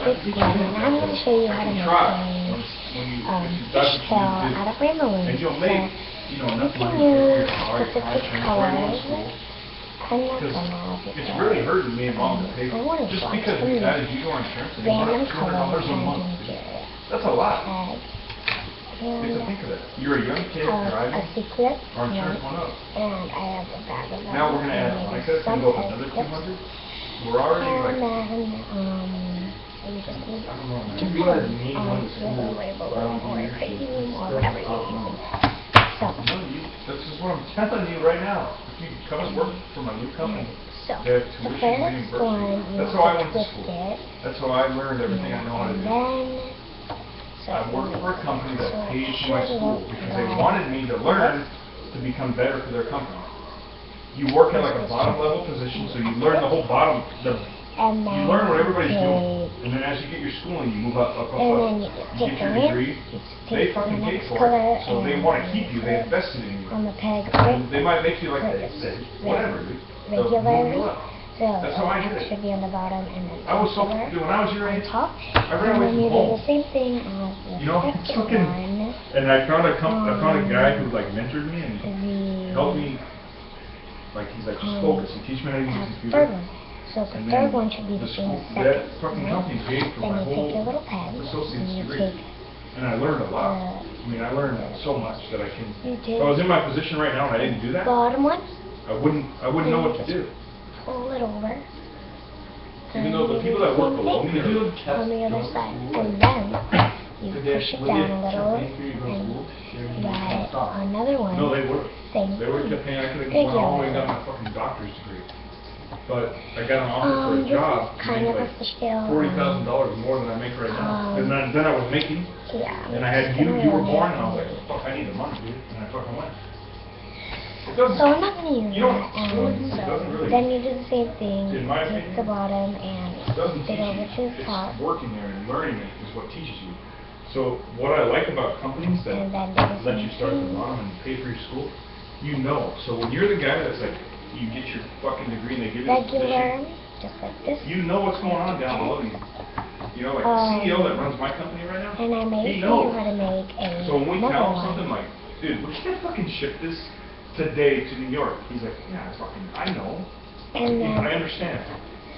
this one, and I'm going to show you how to make a fish tail out of my balloon. So you can use specific colors. I'm not going to it's really hurting me and Mom to pay just because we added you to our insurance. Random colors a month. That's a lot. Think of it. You're a young kid driving. A secret. Our insurance went up. And I have a bag of them. Now we're going to add Micah and go up another 200. We're already like. You just need your label or crazy room or whatever you're using. So. This is what I'm telling you right now. If you come and work for my new company, so they have tuition reimbursement. That's how I went to school. That's how I learned everything I know how to do. I worked for a company that paid for my school because they wanted me to learn to become better for their company. You work at like a bottom level position, so you learn the whole bottom. You learn what everybody's doing, and then as you get your schooling, you move up. You get your degree. They fucking pay for it, so they want to keep you. They invested in you. And they might make you like they said, whatever, dude. They'll move you up. So that's how I did it. Should be on the bottom and then I was so when I was your age, top. I ran away from home. The same thing as the fucking one. And I found a guy who like mentored me and helped me. Like he's like, just focus. He teach me how to use a computer. Third one. So the third one should be the same as that fucking company paid for my whole your little pen associate's degree. And I learned a lot. I mean, I learned so much that I can. If I was in my position right now and I didn't do that, bottom one. I wouldn't know what to do. Pull it over. Even though the people that work below me are on the other side. And then you push it down a little and you add another one. No, they were. Same they were paying. I could have went all the way down my fucking doctor's degree. But I got an offer for a job to make like $40,000 more than I make right now. And then I was making. Yeah. And I had you were born, and I was like, fuck, I need the money, dude. And I fucking went. So I'm not going to use that. Really, then you do the same thing, take the bottom and fit over to the top. It's working there and learning it is what teaches you. So what I like about companies that let you start at the bottom and pay for your school, you know. So when you're the guy that's like, you get your fucking degree and they give you the position, just like this. you know what's going on down below you. You know, like the CEO that runs my company right now, and I he knows. How to make so when we tell him something like, dude, we can't fucking ship this today to New York. He's like, yeah, I know. And I understand.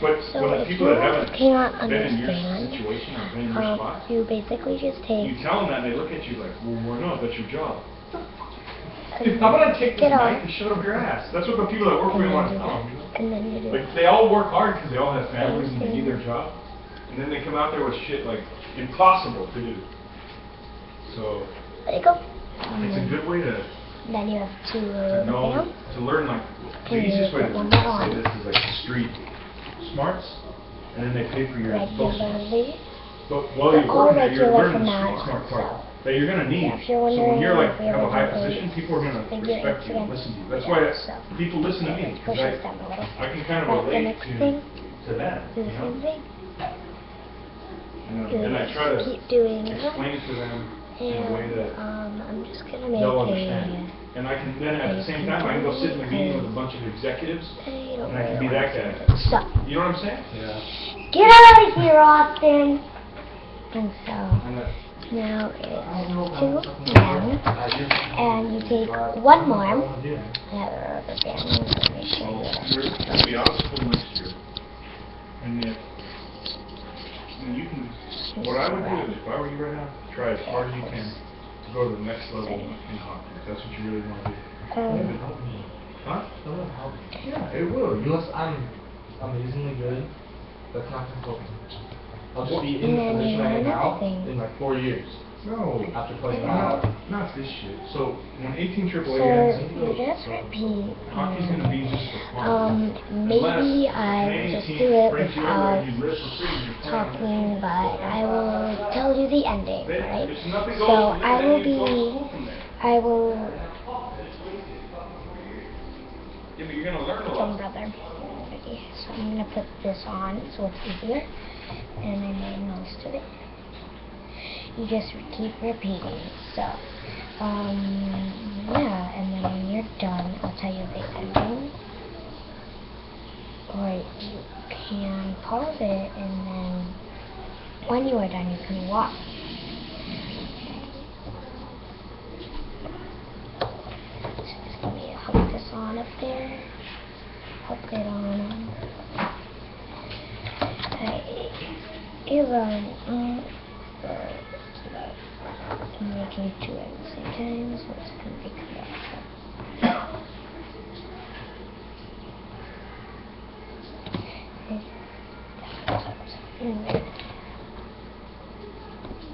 But when the people that haven't been in your situation or been in your spot, you basically just take. You tell them that and they look at you like, well, no, that's your job. Dude, how about I take this knife and shove it up your ass? That's what the people that work for me want to tell them. And then you do. Like, they all work hard because they all have families and they need their job. And then they come out there with shit like impossible to do. So there you go. It's a good way to. Then you have to know, to learn like the easiest way to say this is like street smarts, and then they pay for your social. But while you're working there, you're learning the street smart part that you're gonna need. So when you're like have a high position, people are gonna respect you and listen to you. That's why people listen to me because I can kind of relate to that. You know? And I try to explain it to them in a way that I'm just gonna make they'll understand. And I can then at the same time I can go sit in a meeting with a bunch of executives and I can be that guy. So, you know what I'm saying? Yeah. Get out of here, Austin! And so now it's 2 down, and you take one more. Let me show you. You'll be out of school next year. And if you can, what I would do is, if I were you right now, try as hard as you can to go to the next level in hockey. If that's what you really want to do. It would help me. Huh? It would help me. Yeah, it will. Unless I'm amazingly good, that's not going to help me. I'll just be in the position I am now in like 4 years. No. After playing not this shit. So when 18 AAA ends, just repeat. Hockey's going to be just for fun. Maybe I just do it without talking, but I will tell you the ending, right? So I will. Yeah, but you're going to learn a lot. Brother. So I'm going to put this on so it's easier, and I made most of it. You just keep repeating. So, yeah, and then when you're done, I'll tell you the ending. Or you can pause it and then when you are done, you can walk. So just let me hook this on up there. Hook it on. I'm making two at the same time, so it's going to be cut off.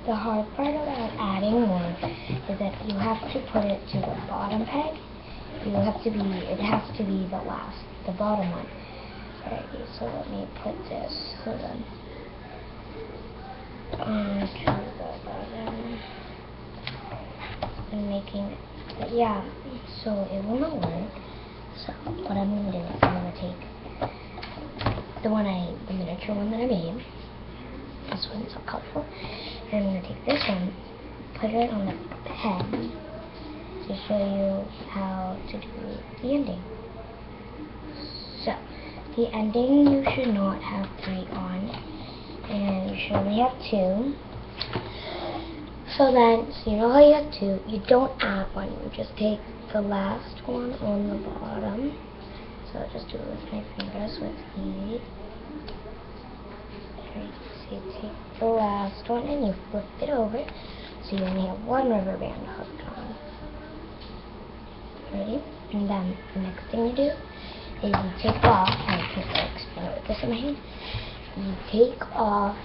The hard part about adding more is that you have to put it to the bottom peg. It has to be the bottom one. Alright, so let me put this onto the bottom. I'm making it, but yeah, so it will not work. So what I'm going to do is I'm going to take the miniature one that I made. This one's so colorful. And I'm going to take this one, put it on the pen to show you how to do the ending. So, the ending you should not have 3 on, and you should only have 2. So you know how you have 2, you don't add one, you just take the last one on the bottom. So just do it with my fingers with ease. So you take the last one and you flip it over, so you only have 1 rubber band hooked on. Ready? And then the next thing you do is you take off, I can't explain it with this in my hand, you take off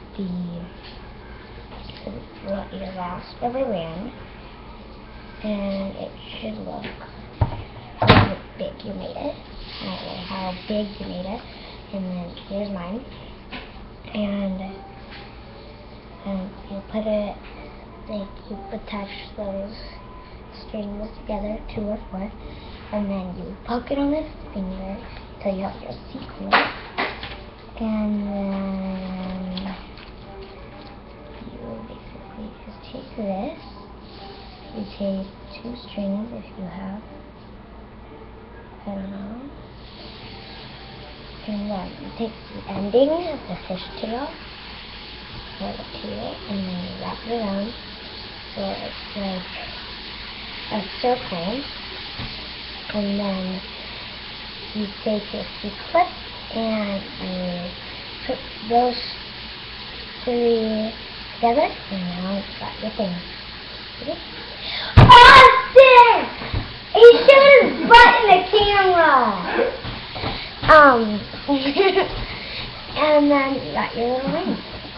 your last rubber band, and it should look how big you made it. How big you made it. And then here's mine. And you put it, you attach those strings together, 2 or 4, and then you poke it on this finger until you have your sequence. And then you basically just take this, you take 2 strings if you have, I don't know, and then you take the ending of the fishtail, or the tail, and then you wrap it around so it's like a circle, and then you take your C-clip and you put those 3 together, and now you've got your thing. Ready? Austin! He showed his butt in the camera! And then you got your little ring,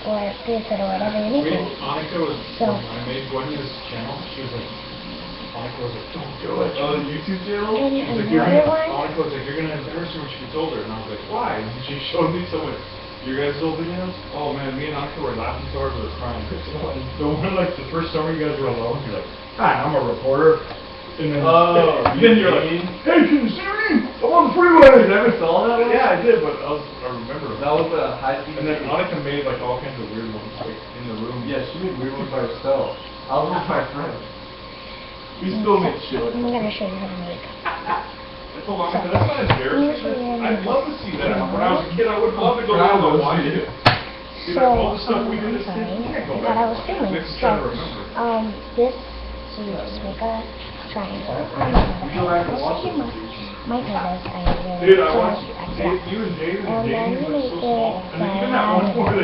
or bracelet, or whatever you need. Annika was, when I made Gwenda's channel, she was like, Annika was like, don't do it. Oh, the YouTube channel? And Annika was like, you're going to embarrass her when she told her. And I was like, why? And she showed me some of your guys' old videos. Oh man, me and Annika were laughing so hard we were crying. The one, like, the first summer you guys were alone, you're like, hi, I'm a reporter. And then, then you're like, hey, can you see me? I'm on the freeway. You never saw that one? Yeah, I did, but I remember. That was a high speed. And then Annika made like all kinds of weird ones like in the room. Yeah, she made weird ones by herself. I was with my friend. We still made shit. I'm going to show you how to make. That's a long time. That's not embarrassing. I'd love to see that. When I was a kid, I would love to go down and watch it. So, all the stuff we did as kids. I thought I was filming. So, so you just make a triangle. You might know this. Dude, I watched you and David and Jamie were so small. And then even that one where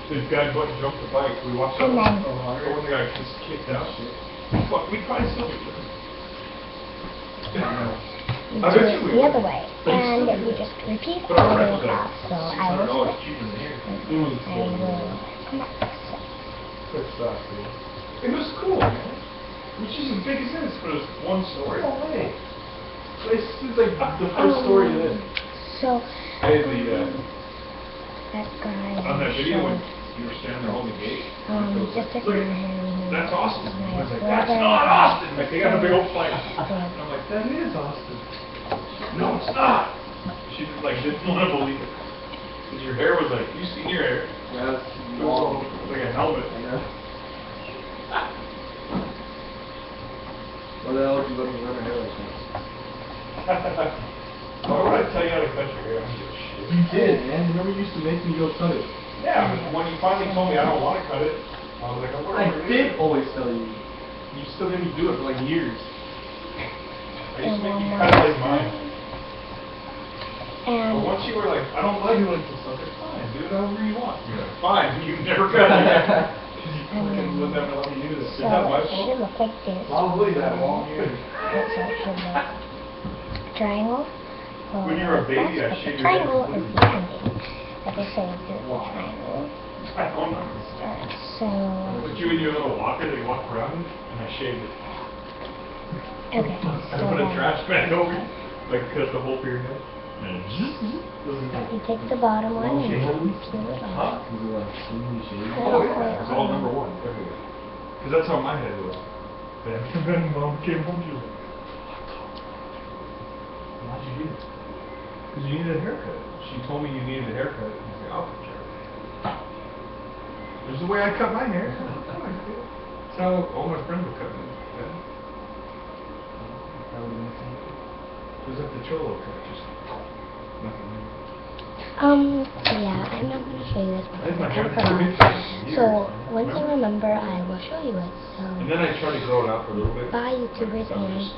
this guy jumped the bike. We watched that one. When the guy just kicked out. Fuck, we'd probably still be doing you do it the other way, and you just repeat all the way across. So I will come back. Good stuff, dude. It was cool, man. Which isn't big as this, but it was one story. No way. This is like the first story it is. So, hey, that guy on that video when you were standing there holding the gate. Just a guy. That's Austin. I was like, that's not Austin. Like, they got a big old fight. And I'm like, that is Austin. No, it's not. She just like didn't want to believe it. Because your hair was like, you seen your hair? Yeah, it's long. Like a helmet. What the hell did you let me run her hair like that? Why would I tell you how to cut your hair? I don't give a shit. You did, man. Remember you used to make me go cut it? Yeah, but when you finally told me I don't want to cut it, I was like, oh, I whatever. did always tell you. You still didn't do it for like years. I used to make you And cut it like mine. But And once you were like, I don't like doing this stuff, it's fine, do it however you want. You're like, fine, you never cut it. Because you fucking wouldn't have let me do this. so Is that my it should fault? look like this. Probably that long years. That's what it should look. Triangle. Well, When you were a baby, I that's what shaved the your head triangle is completely. ending. Like I said, do the triangle. I don't know. So, Put you in your little walker that you walk around, and I shaved it. okay. I So put a then trash bag over you, like cut the hole for your head. you take the bottom one and you peel it Huh? off. Oh yeah, it's all number one, everywhere. Because that's how my head was. Then mom came home, she was like, why'd you do that? Because you needed a haircut. She told me you needed a haircut. And I said, I'll cut your hair. This is the way I cut my hair. That's how all my friends would cut me. Yeah. It was like the cholo cut, just nothing new. Yeah, I'm not going to show you this one. That's my I hair. forgot. So, once I remember, I will show you it. So, And then I tried to grow it out for a little bit. bye YouTubers That was and just-